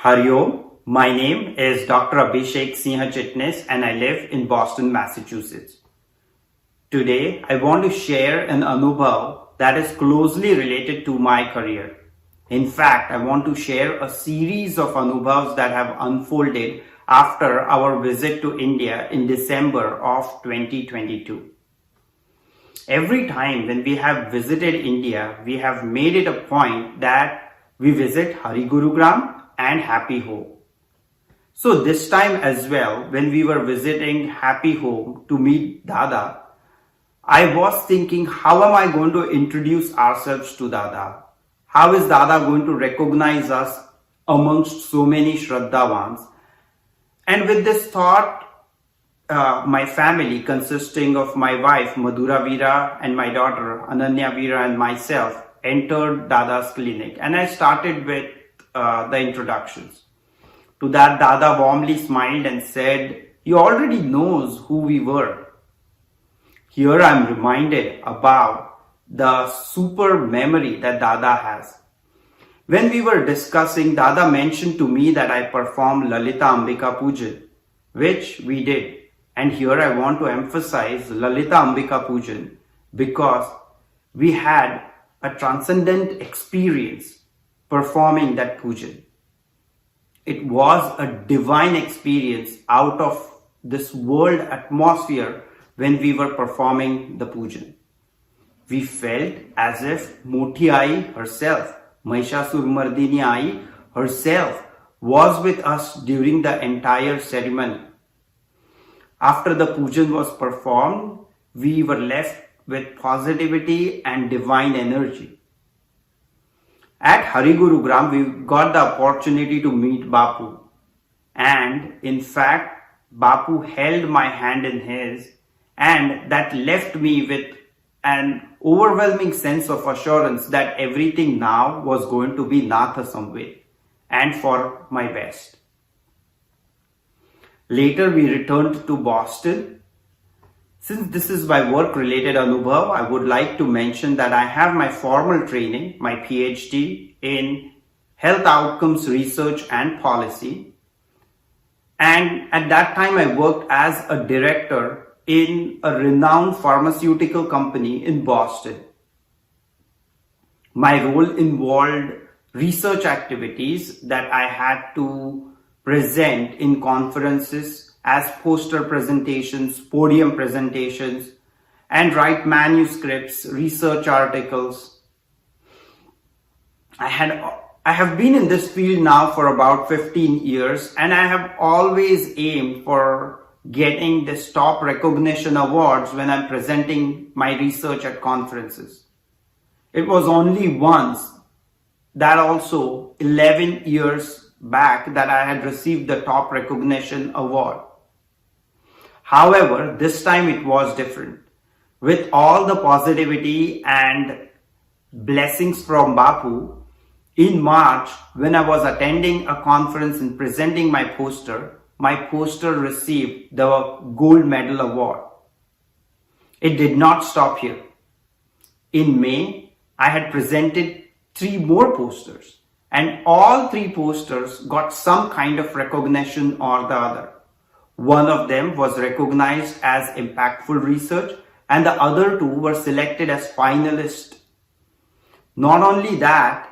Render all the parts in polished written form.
Hari Om. My name is Dr. Abhishek Chitnis and I live in Boston, Massachusetts. Today, I want to share an Anubhav that is closely related to my career. In fact, I want to share a series of Anubhavs that have unfolded after our visit to India in December of 2022. Every time when we have visited India, we have made it a point that we visit Hari Gurugram and Happy Home. So this time as well, when we were visiting Happy Home to meet Dada, I was thinking, how am I going to introduce ourselves to Dada? How is Dada going to recognize us amongst so many Shraddhavans? And with this thought, my family consisting of my wife Madhura Veera and my daughter Ananya Veera and myself entered Dada's clinic, and I started with the introductions. To that, Dada warmly smiled and said, "He already knows who we were." Here I am reminded about the super memory that Dada has. When we were discussing, Dada mentioned to me that I performed Lalita Ambika Pujan, which we did. And here I want to emphasize Lalita Ambika Pujan because we had a transcendent experience performing that pujan. It was a divine experience out of this world atmosphere when we were performing the pujan. We felt as if Mothi Ai herself, Mahishasur Mardini Ai herself, was with us during the entire ceremony. After the pujan was performed, we were left with positivity and divine energy. At Hari Gurugram, we got the opportunity to meet Bapu. And in fact, Bapu held my hand in his, and that left me with an overwhelming sense of assurance that everything now was going to be Natha Samved and for my best. Later, we returned to Boston. Since this is my work-related Anubhav, I would like to mention that I have my formal training, my PhD in Health Outcomes Research and Policy. And at that time, I worked as a director in a renowned pharmaceutical company in Boston. My role involved research activities that I had to present in conferences as poster presentations, podium presentations, and write manuscripts, research articles. I have been in this field now for about 15 years, and I have always aimed for getting this top recognition awards when I'm presenting my research at conferences. It was only once, that also 11 years back, that I had received the top recognition award. However, this time it was different. With all the positivity and blessings from Bapu, in March, when I was attending a conference and presenting my poster received the gold medal award. It did not stop here. In May, I had presented 3 more posters, and all 3 posters got some kind of recognition or the other. One of them was recognized as impactful research, and the other 2 were selected as finalists. Not only that,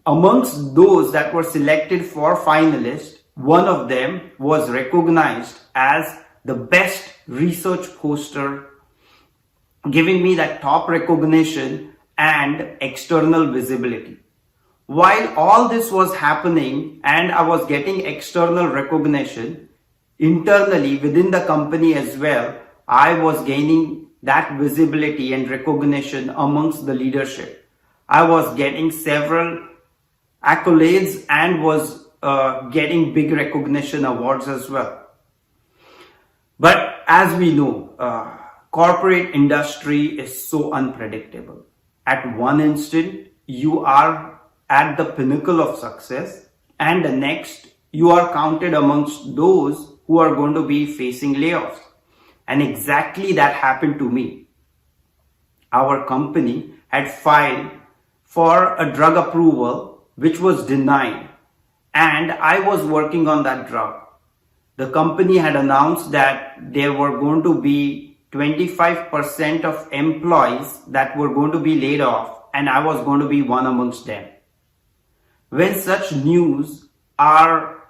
amongst those that were selected for finalists, one of them was recognized as the best research poster, giving me that top recognition and external visibility. While all this was happening and I was getting external recognition, internally within the company as well, I was gaining that visibility and recognition amongst the leadership. I was getting several accolades and was getting big recognition awards as well. But as we know, corporate industry is so unpredictable. At one instant, you are at the pinnacle of success, and the next, you are counted amongst those who are going to be facing layoffs. And exactly that happened to me. Our company had filed for a drug approval which was denied, and I was working on that drug. The company had announced that there were going to be 25% of employees that were going to be laid off, and I was going to be one amongst them. When such news are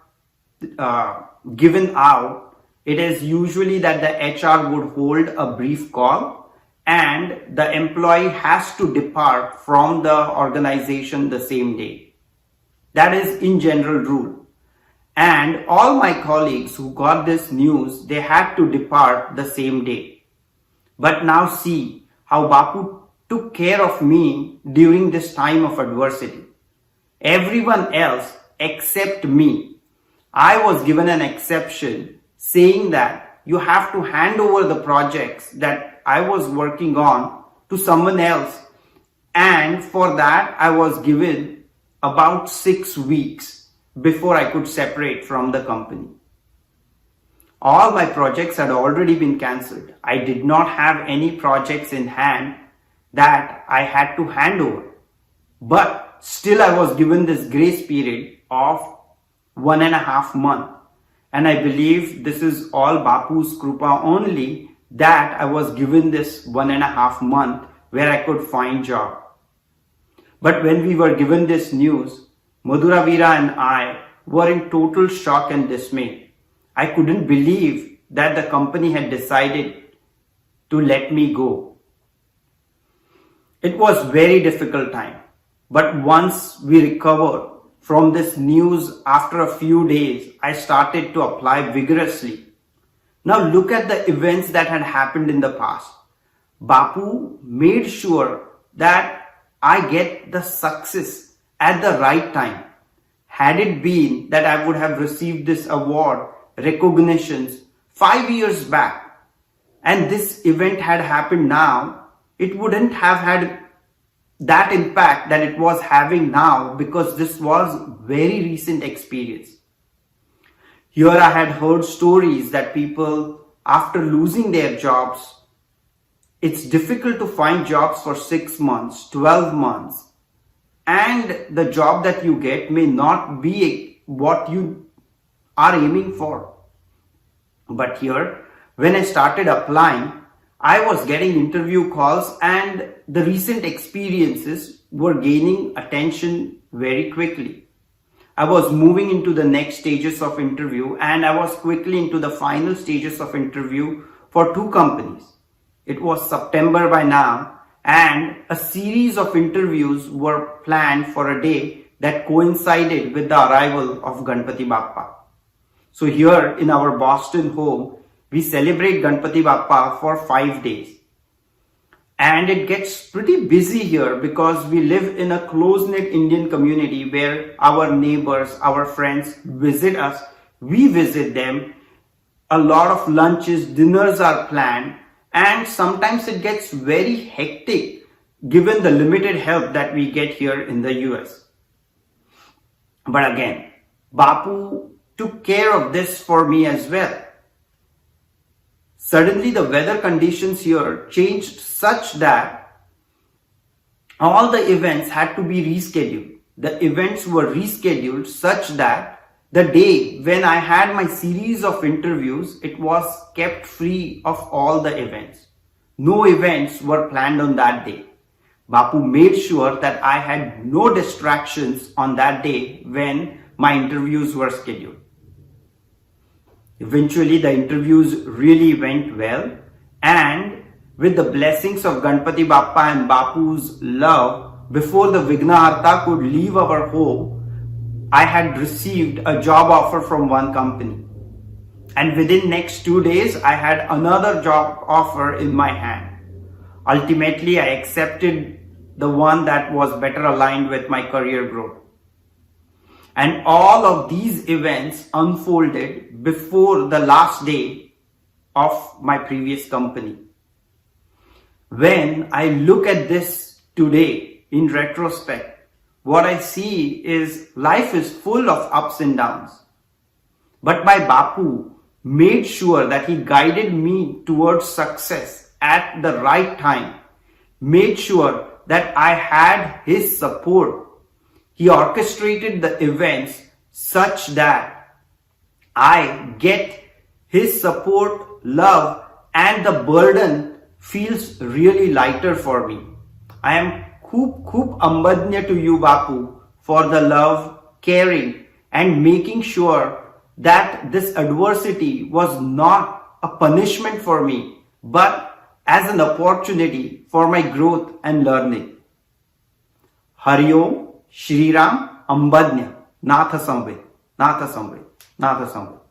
given out, it is usually that the HR would hold a brief call and the employee has to depart from the organization the same day. That is in general rule. And all my colleagues who got this news, they had to depart the same day. But now see how Bapu took care of me during this time of adversity. Everyone else except me, I was given an exception saying that you have to hand over the projects that I was working on to someone else, and for that I was given about 6 weeks before I could separate from the company. All my projects had already been cancelled. I did not have any projects in hand that I had to hand over. But still I was given this grace period of 1.5 months. And I believe this is all Bapu's Krupa only, that I was given this 1.5 months where I could find job. But when we were given this news, Madhura Veera and I were in total shock and dismay. I couldn't believe that the company had decided to let me go. It was very difficult time. But once we recovered from this news after a few days, I started to apply vigorously. Now look at the events that had happened in the past. Bapu made sure that I get the success at the right time. Had it been that I would have received this award, recognitions 5 years back, and this event had happened now, it wouldn't have had that impact that it was having now, because this was very recent experience. Here I had heard stories that people, after losing their jobs, it's difficult to find jobs for 6 months, 12 months, and the job that you get may not be what you are aiming for. But here, when I started applying, I was getting interview calls, and the recent experiences were gaining attention very quickly. I was moving into the next stages of interview, and I was quickly into the final stages of interview for 2 companies. It was September by now, and a series of interviews were planned for a day that coincided with the arrival of Ganpati Bappa. So here in our Boston home, we celebrate Ganpati Bappa for 5 days. And it gets pretty busy here because we live in a close-knit Indian community where our neighbors, our friends visit us. We visit them. A lot of lunches, dinners are planned. And sometimes it gets very hectic given the limited help that we get here in the US. But again, Bapu took care of this for me as well. Suddenly the weather conditions here changed such that all the events had to be rescheduled. The events were rescheduled such that the day when I had my series of interviews, it was kept free of all the events. No events were planned on that day. Bapu made sure that I had no distractions on that day when my interviews were scheduled. Eventually, the interviews really went well, and with the blessings of Ganpati Bappa and Bapu's love, before the Vignaharta could leave our home, I had received a job offer from one company. And within next 2 days, I had another job offer in my hand. Ultimately, I accepted the one that was better aligned with my career growth. And all of these events unfolded before the last day of my previous company. When I look at this today in retrospect, what I see is life is full of ups and downs. But my Bapu made sure that he guided me towards success at the right time, made sure that I had his support. He orchestrated the events such that I get his support, love, and the burden feels really lighter for me. I am खूप ambadnya to you, Bapu, for the love, caring, and making sure that this adversity was not a punishment for me, but as an opportunity for my growth and learning. Hari Om, Shri Ram, Ambadnya, Natha Samved, Natha Samved, Natha Samved.